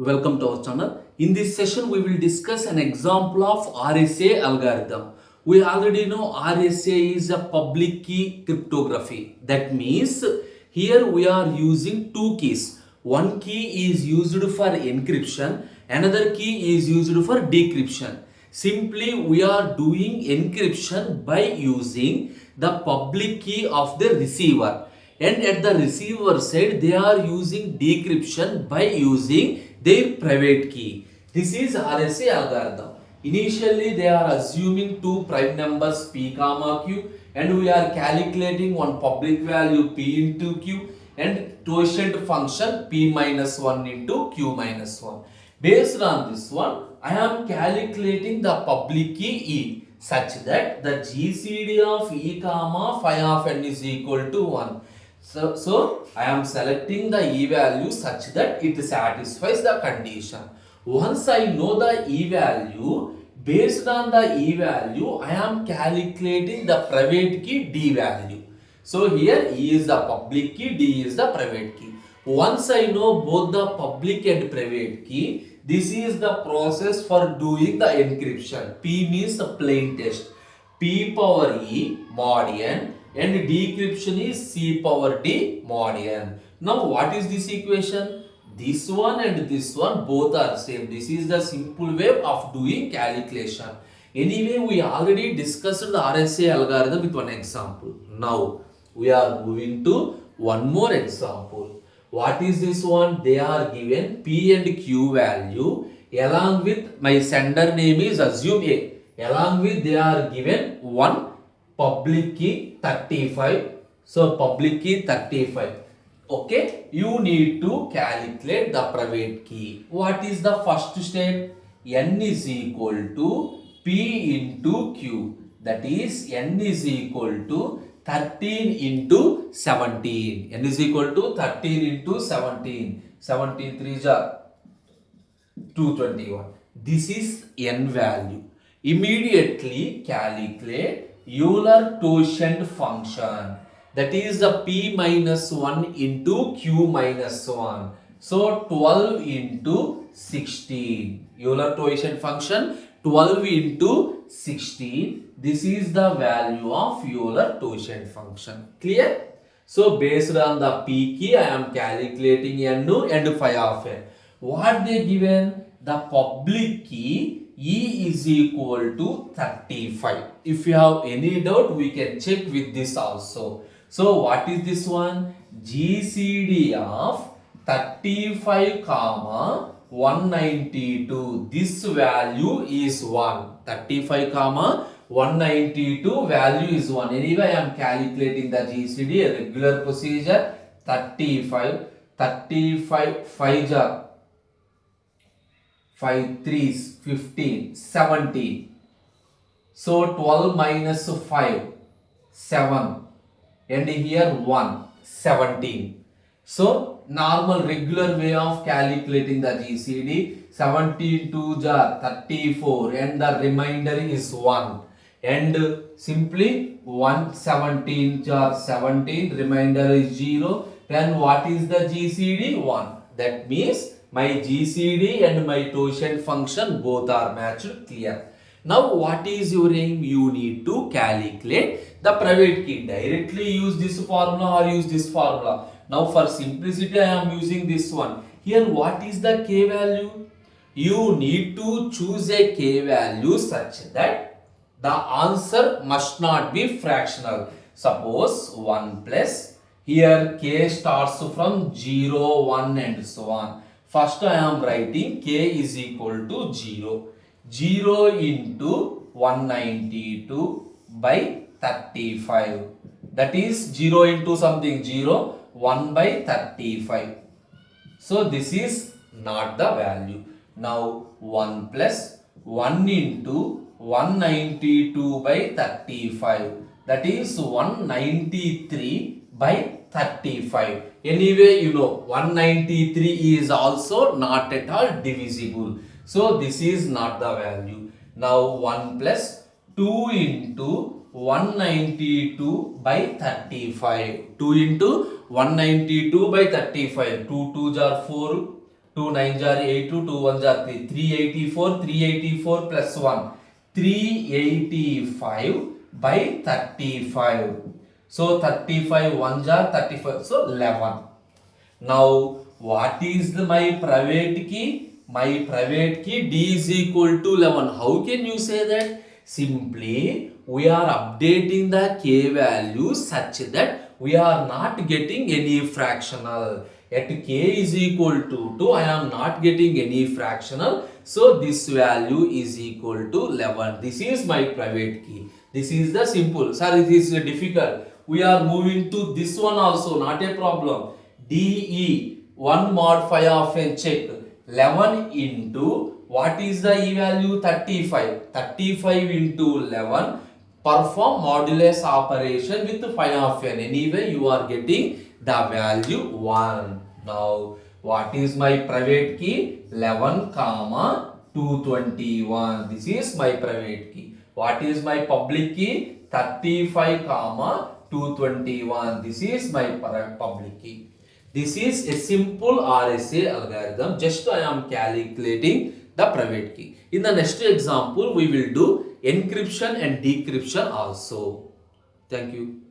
Welcome to our channel. In this session, we will discuss an example of RSA algorithm. We already know RSA is a public key cryptography. That means here we are using two keys. One key is used for encryption, another key is used for decryption. Simply we are doing encryption by using the public key of the receiver, and at the receiver side they are using decryption by using their private key. This is RSA algorithm. Initially they are assuming two prime numbers p comma q, and we are calculating one public value p into q and totient function p minus 1 into q minus 1. Based on this one, I am calculating the public key e such that the GCD of e comma phi of n is equal to 1. So I am selecting the e value such that it satisfies the condition. Once I know the e value, based on the e value, I am calculating the private key d value. So here e is the public key, d is the private key. Once I know both the public and private key, this is the process for doing the encryption. P means the plain text. P power e mod n, and decryption is c power d mod n. Now what is this equation? This one and this one both are same. This is the simple way of doing calculation. Anyway, we already discussed the RSA algorithm with one example. Now we are moving to one more example. What is this one? They are given p and q value along with my sender name is assume a. Along with they are given one public key 35. So public key 35. Okay, you need to calculate the private key. What is the first step? N is equal to p into q. That is n is equal to 13 into 17. N is equal to 13 into 17. 17 3 are 221. This is n value. Immediately calculate Euler totient function. That is the p minus 1 into q minus 1. So 12 into 16. Euler totient function 12 into 16. This is the value of Euler totient function. Clear? So based on the p key, I am calculating n and phi of n. What they given? The public key e is equal to 35. If you have any doubt, we can check with this also. So what is this one? GCD of 35 comma 192. This value is 1. 35 comma 192 value is 1. Anyway, I am calculating the GCD, a regular procedure. 35 5 jar 5 3s 15 17. So 12 minus 5 7, and here 1 17. So normal regular way of calculating the GCD. 17 2 jar 34, and the remainder is 1, and simply 1 17 jar 17, remainder is 0. Then what is the GCD? 1. That means my GCD and my totient function both are matched. Clear? Now what is your aim? You need to calculate the private key. Directly use this formula or use this formula. Now for simplicity, I am using this one. Here what is the k value? You need to choose a k value such that the answer must not be fractional. Suppose 1 plus, here k starts from 0, 1 and so on. First I am writing k is equal to 0. 0 into 192 by 35. That is 0 into something 0, 1 by 35. So this is not the value. Now 1 plus 1 into 192 by 35. That is 193 by 35. Anyway, you know 193 is also not at all divisible. So this is not the value. Now 1 plus 2 into 192 by 35. 2 into 192 by 35. 2 2s are 4. 2 9s are 82, 2 1s are 3. 384, 384 plus 1. 385 by 35. So 35 1s are 35. So 11. Now what is my private key? My private key D is equal to 11. How can you say that? Simply we are updating the k value such that we are not getting any fractional. At k is equal to 2, I am not getting any fractional. So this value is equal to 11. This is my private key. This is the simple. Sir, it is difficult. We are moving to this one also, not a problem. DE 1 mod 5 of n check. 11 into what is the E value? 35. 35 into 11. Perform modulus operation with 5 of n. Anyway, you are getting the value 1. Now, what is my private key? 11 comma 221. This is my private key. What is my public key? 35 comma 221. This is my public key. This is a simple RSA algorithm. Just I am calculating the private key. In the next example, we will do encryption and decryption also. Thank you.